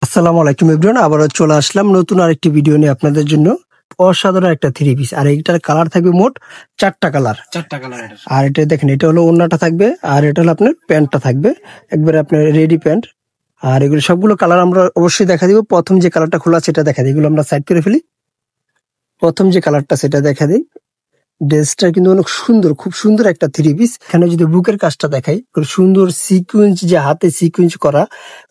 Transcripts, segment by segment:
আসসালামু আলাইকুম এভরিওয়ান, আবারও চলে আসলাম নতুন আরেকটি ভিডিও নিয়ে আপনাদের জন্য। অসাধারণ একটা থ্রি পিস, আর এইটার কালার থাকবে মোট চারটা কালার। আর এটা দেখেন, এটা হলো ওড়নাটা থাকবে, আর এটা হলো আপনার প্যান্টটা থাকবে, একবারে আপনার রেডি প্যান্ট। আর এগুলো সবগুলো কালার আমরা অবশ্যই দেখা দিব। প্রথম যে কালারটা খোলা সেটা দেখা দিই, এগুলো আমরা সাইড করে ফেলি। প্রথম যে কালারটা সেটা দেখা দিই। ড্রেসটা কিন্তু অনেক সুন্দর, খুব সুন্দর একটা থ্রি পিস। এখানে যদি বুকের কাজটা দেখাই, খুব সুন্দর সিকুয়েন্স, যে হাতে সিকুয়েন্স করা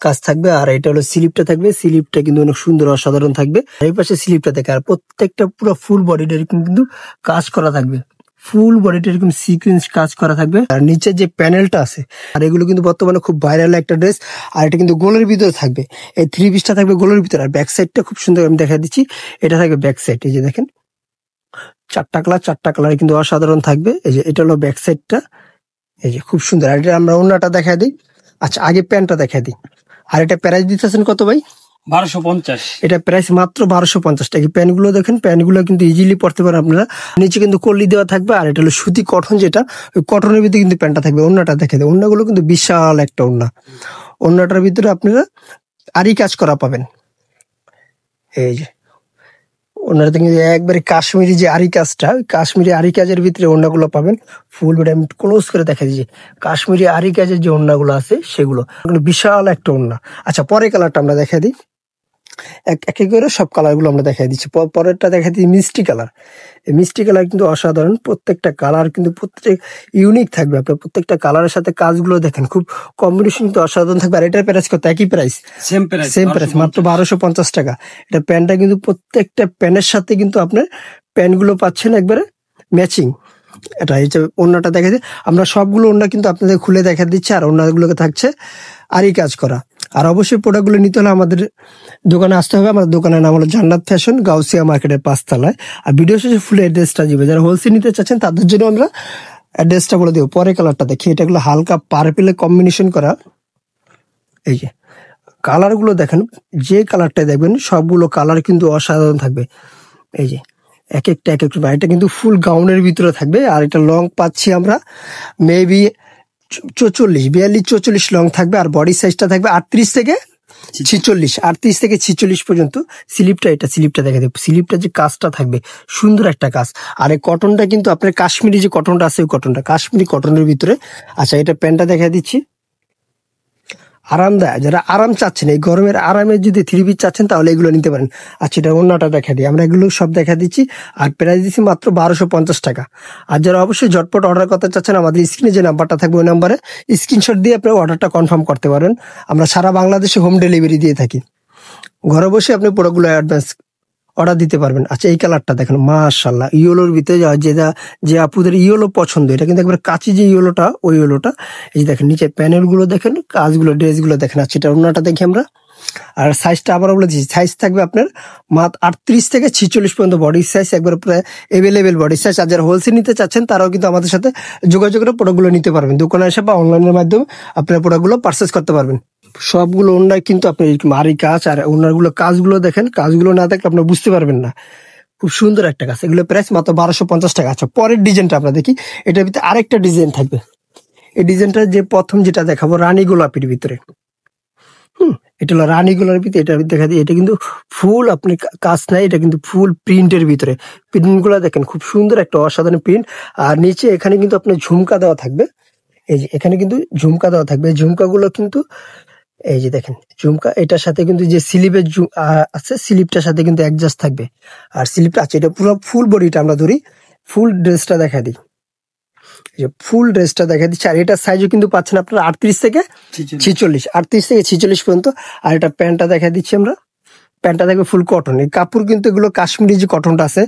কাজ থাকবে। আর এটা হলো স্লিপটা থাকবে, স্লিপটা কিন্তু অনেক সুন্দর অসাধারণ থাকবে। এই পাশে স্লিপটা দেখে, আর প্রত্যেকটা পুরো ফুল বডিটা এরকম কিন্তু কাজ করা থাকবে, ফুল বডিটা এরকম সিকুয়েন্স কাজ করা থাকবে। আর নিচে যে প্যানেলটা আছে, আর এগুলো কিন্তু বর্তমানে খুব ভাইরাল একটা ড্রেস। আর এটা কিন্তু গোলের ভিতরে থাকবে, এই থ্রি পিসটা থাকবে গোলের ভিতরে। আর ব্যাক সাইডটা খুব সুন্দর, আমি দেখা দিচ্ছি, এটা থাকবে ব্যাক সাইড। এই যে দেখেন, চারটা কালার কিন্তু অসাধারণ থাকবে। এই যে এটা হলো ব্যাক সাইডটা, এই যে খুব সুন্দর। আর এটা আমরা ওড়নাটা দেখা দিই। আচ্ছা, আগে প্যান্টটা দেখা দিই। আর এটা প্রাইস দিতেছেন কত ভাই? 1250। এটা প্রাইস মাত্র 1250 টাকা। প্যান্ট গুলো দেখেন, প্যান্ট গুলো কিন্তু ইজিলি পড়তে পারেন আপনারা। নিচে কিন্তু কলি দেওয়া থাকবে, আর এটা হলো সুতি কটন, যেটা ওই কটনের ভিতরে কিন্তু প্যান্টটা থাকবে। ওড়নাটা দেখে দেয়, ওড়নাগুলো কিন্তু বিশাল একটা ওড়না। ওড়নাটার ভিতরে আপনারা আরি কাজ করা পাবেন। এই যে ওনারা কিন্তু একবারে কাশ্মীরি যে আরি কাজটা, ওই কাশ্মীরি আরি কাজের ভিতরে ওড়নাগুলো পাবেন। ফুল ভিডিও আমি ক্লোজ করে দেখা দিচ্ছি, কাশ্মীরি আরি কাজের যে ওড়নাগুলো আছে সেগুলো বিশাল একটা ওড়না। আচ্ছা, পরের কালারটা আমরা দেখা দিই, এক এক করে সব কালার গুলো আমরা দেখাই দিচ্ছি। পরেরটা দেখা দিই মিষ্টি কালার। এই মিষ্টি কালার কিন্তু অসাধারণ, প্রত্যেকটা কালার কিন্তু প্রত্যেক ইউনিক থাকবে। আপনার প্রত্যেকটা কালারের সাথে কাজগুলো দেখেন, খুব কম্বিনেশন কিন্তু অসাধারণ থাকবে। আর এটার প্রাইস কত? একই প্রাইস, সেম প্রাইস, মাত্র 1250 টাকা। এটা প্যান্টটা কিন্তু প্রত্যেকটা প্যান্টের সাথে কিন্তু আপনার প্যান্ট গুলো পাচ্ছেন একবারে ম্যাচিং। এটা এই যে ওড়নাটা দেখা যায়, আমরা সবগুলো ওড়না কিন্তু আপনাদের খুলে দেখা দিচ্ছি। আর ওড়নাগুলোকে থাকছে আরি কাজ করা। আর অবশ্যই প্রোডাক্টগুলো নিতে হলে আমাদের দোকানে আসতে হবে। আমাদের দোকানের নাম হলো জান্নাত ফ্যাশন, গাউসিয়া মার্কেটের 5 তলায়। আর ভিডিও শেষে ফুল অ্যাড্রেসটা দিবে, যারা হোলসেল নিতে চাচ্ছেন তাদের জন্য আমরা অ্যাড্রেসটা বলে দেবো। পরে কালারটা দেখি, এটা গুলো হালকা পার্পেলে কম্বিনেশন করা। এই যে কালার গুলো দেখেন, যে কালারটা দেখবেন সবগুলো কালার কিন্তু অসাধারণ থাকবে। এই যে এক একটা এটা কিন্তু ফুল গাউনের ভিতরে থাকবে। আর এটা লং পাচ্ছি আমরা মেবি 42 লং থাকবে। আর বডি সাইজটা থাকবে 38 থেকে 46 পর্যন্ত। স্লিপটা দেখা দেবে, স্লিপটা যে কাজটা থাকবে সুন্দর একটা কাজ। আর এই কটনটা কিন্তু আপনার কাশ্মীরি যে কটনটা আছে, ওই কটনটা কাশ্মীরি কটনের ভিতরে। আচ্ছা, এটা প্যান্টটা দেখা দিচ্ছি, আরামদায়ক। যারা আরাম চাচ্ছেন, এই গরমের আরামে যদি থ্রি পিস চাচ্ছেন তাহলে এগুলো নিতে পারেন। আচ্ছা, এটা অন্যটা দেখা দিই, আমরা এগুলো সব দেখা দিচ্ছি। আর প্রাইস দিচ্ছি মাত্র 1250 টাকা। আর যারা অবশ্যই ঝটপট অর্ডার করতে চাচ্ছেন, আমাদের স্ক্রিনে যে নাম্বারটা থাকবে ওই নাম্বারে স্ক্রিনশট দিয়ে আপনার অর্ডারটা কনফার্ম করতে পারেন। আমরা সারা বাংলাদেশে হোম ডেলিভারি দিয়ে থাকি। ঘরে বসে আপনি প্রোডাক্টগুলো অ্যাডভান্স অর্ডার দিতে পারবেন। আচ্ছা, এই কালারটা দেখেন, মাশাআল্লাহ, ইয়েলোর ভিতরে যে আপুদের ইয়েলো পছন্দ, এটা কিন্তু একবার কাঁচি যে ইয়েলোটা, ওই ইয়েলোটা। এই যে দেখেন, নিচে প্যানেল গুলো দেখেন, কাজগুলো, ড্রেস গুলো দেখেন। আচ্ছা, এটা অন্যটা দেখি আমরা। আর সাইজটা আবার বলে দিচ্ছি, সাইজ থাকবে আপনার মাত্র 38 থেকে 46 পর্যন্ত বডি সাইজ, একবার প্রায় এভেলেবেল বডি সাইজ। আর যারা হোলসেল নিতে চাচ্ছেন তারাও কিন্তু আমাদের সাথে যোগাযোগ করে প্রোডাক্টগুলো নিতে পারবেন। দোকানে এসে বা অনলাইনের মাধ্যমে আপনার প্রোডাক্টগুলো পারচেস করতে পারবেন। সবগুলো ওনার কিন্তু আপনি আরি কাজ, আর ওনারগুলো কাজগুলো দেখেন, কাজগুলো না দেখলে আপনার বুঝতে পারবেন না। খুব সুন্দর একটা কাজ, এগুলো প্রাইস মাত্র 1250 টাকা। আচ্ছা, পরের ডিজাইনটা আমরা দেখি। এটার ভিতরে আরেকটা ডিজাইন থাকবে। এই ডিজাইনটা যে প্রথম যেটা দেখাবো, রানী গোলাপির ভিতরে। এটা হলো রানী গোলাপের ভিতরে। এটা দেখা দিই, এটা কিন্তু ফুল আপনি কাজ নাই, এটা কিন্তু ফুল প্রিন্টের ভিতরে। প্রিন্ট গুলা দেখেন, খুব সুন্দর একটা অসাধারণ প্রিন্ট। আর নিচে এখানে কিন্তু আপনার ঝুমকা দেওয়া থাকবে। এই যে এখানে কিন্তু ঝুমকা দেওয়া থাকবে, ঝুমকা গুলো কিন্তু এই যে দেখেন ঝুমকা, এটার সাথে কিন্তু যে স্লিপের আছে, স্লিপটার সাথে কিন্তু অ্যাডজাস্ট থাকবে। আর স্লিপটা আছে, এটা পুরো ফুল বডিটা আমরা ধরি, ফুল ড্রেসটা দেখা দিই। যে ফুল ড্রেসটা দেখা দিচ্ছি। আর এটার সাইজও কিন্তু পাচ্ছেন আপনারা 38 থেকে 46 পর্যন্ত। আর এটা প্যান্টটা দেখা দিচ্ছি আমরা, প্যান্টটা দেখবে ফুল কটন। এই কাপড় কিন্তু এগুলো কাশ্মীরি যে কটনটা আছে,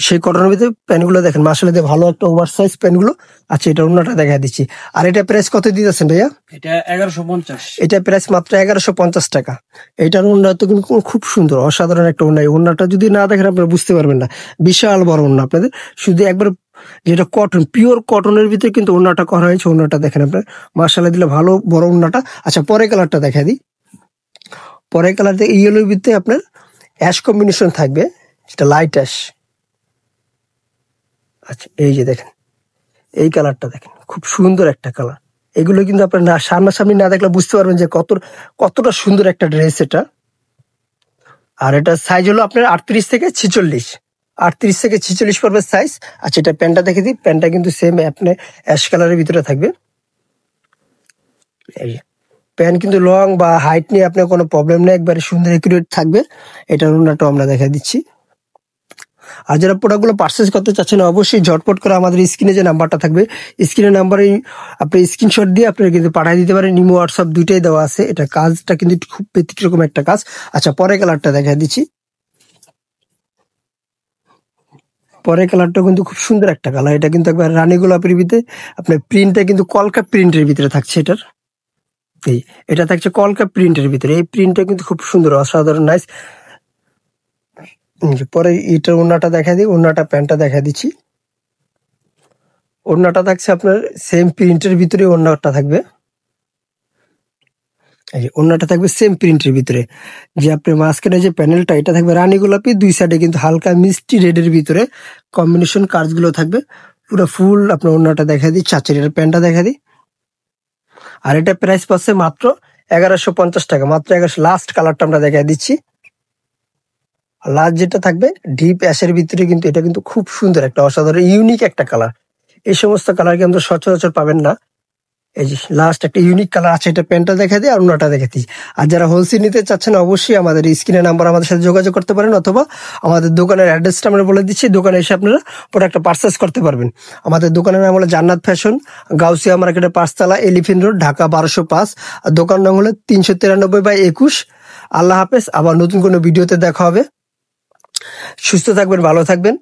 সেই কটনের ভিতরে প্যান্টগুলো দেখেন, মাসাল্লাহ ভালো একটা ওভার সাইজ প্যান্টগুলো। আচ্ছা, এটা অন্যটা দেখা দিচ্ছি। আর এটা প্রাইস কত দিতেছেন ভাইয়া? এটা 1150। এটা প্রাইস মাত্র 1150 টাকা। এটার ওড়না তো কিন্তু খুব সুন্দর, অসাধারণ একটা ওড়না। এই ওড়নাটা যদি না দেখেন আপনারা বুঝতে পারবেন না, বিশাল বড় ওড়না। আপনাদের শুধু একবার যেটা কটন, পিওর কটনের ভিতরে কিন্তু ওড়নাটা করা হয়েছে। ওড়নাটা দেখেন আপনার, মাশাআল্লাহ দিলে ভালো বড় ওড়নাটা। আচ্ছা, পরের কালারটা দেখা দিই। পরের কালারটা ইয়েলোর ভিতরে আপনার অ্যাশ কম্বিনেশন থাকবে, যেটা লাইট অ্যাশ। আচ্ছা, এই যে দেখেন, এই কালারটা দেখেন, খুব সুন্দর একটা কালার। এগুলো কিন্তু আপনার সামনাসামনি না দেখলে বুঝতে পারবেন যে কতটা সুন্দর একটা ড্রেস এটা। আর এটা সাইজ হলো আপনার 38 থেকে 46, 38 থেকে 46 পড়বে সাইজ। আচ্ছা এটা প্যান্টটা দেখে দিই, প্যান্টটা কিন্তু সেম আপনার অ্যাশ কালারের ভিতরে থাকবে। এই প্যান্ট কিন্তু লং বা হাইট নিয়ে আপনার কোনো প্রবলেম নেই, একবারে সুন্দর একুরেট থাকবে। এটার ওড়নাটা আমরা দেখা দিচ্ছি। আর যারা প্রোডাক্টগুলো পারচেস করতে চাচ্ছেন অবশ্যই ঝটপট করে আমাদের স্ক্রিনে যে নাম্বারটা থাকবে, স্ক্রিনের নাম্বারে আপনি স্ক্রিনশট দিয়ে আপনারা কিন্তু পাঠিয়ে দিতে পারেন। ইমো হোয়াটসঅ্যাপ দুইটাই দেওয়া আছে। এটা কাজটা কিন্তু খুব ব্যতিক্রম একটা কাজ। আচ্ছা পরের কালারটা দেখা দিচ্ছি। পরের কালারটা কিন্তু খুব সুন্দর একটা কালার। এটা কিন্তু একবার রানী গোলাপের ভিতরে আপনার প্রিন্টটা কিন্তু কলকা প্রিন্টের ভিতরে থাকছে। এটা থাকছে কলকা প্রিন্টের ভিতরে। এই প্রিন্টটা কিন্তু খুব সুন্দর, অসাধারণ নাইস। পরে এটার ওড়নাটা দেখা দিই, ওড়নাটা প্যান্টটা দেখা দিচ্ছি। ওড়নাটা থাকছে আপনার সেম প্রিন্টের ভিতরে, ওড়নাটা থাকবে এই যে ওড়নাটা থাকবে সেম প্রিন্টের ভিতরে। যে আপনার মাঝখানে যে প্যানেলটা এটা থাকবে রানী গোলাপি, দুই সাইডে কিন্তু হালকা মিষ্টি রেডের ভিতরে কম্বিনেশন কাজগুলো থাকবে। পুরো ফুল আপনার ওড়নাটা দেখা দিই, চাচের প্যান্টটা দেখা দিই। আর এটা প্রাইস পাচ্ছে মাত্র 1150 টাকা, মাত্র 1100। লাস্ট কালারটা আমরা দেখা দিচ্ছি। লাস্ট যেটা থাকবে ডিপ অ্যাশের ভিতরে, কিন্তু এটা কিন্তু খুব সুন্দর একটা অসাধারণ ইউনিক একটা কালার। এই সমস্ত কালার কিন্তু সচরাচর পাবেন না। এই যে লাস্ট একটা ইউনিক কালার আছে। এটা প্যান্টটা দেখা দিই আর ওড়নাটা দেখা দিই। আর যারা হোলসেল নিতে চাচ্ছেন অবশ্যই আমাদের স্ক্রিনের নাম্বার আমাদের সাথে যোগাযোগ করতে পারেন, অথবা আমাদের দোকানের অ্যাড্রেসটা আমরা বলে দিচ্ছি। দোকানে এসে আপনারা প্রোডাক্টটা পারচেস করতে পারবেন। আমাদের দোকানের নাম হলো জান্নাত ফ্যাশন, গাউসিয়া মার্কেটের 5 তলা, এলিফেন্ট রোড, ঢাকা 1205। আর দোকান নং হলো 393/21। আল্লাহ হাফেজ। আবার নতুন কোনো ভিডিওতে দেখা হবে। সুস্থ থাকবেন, ভালো থাকবেন।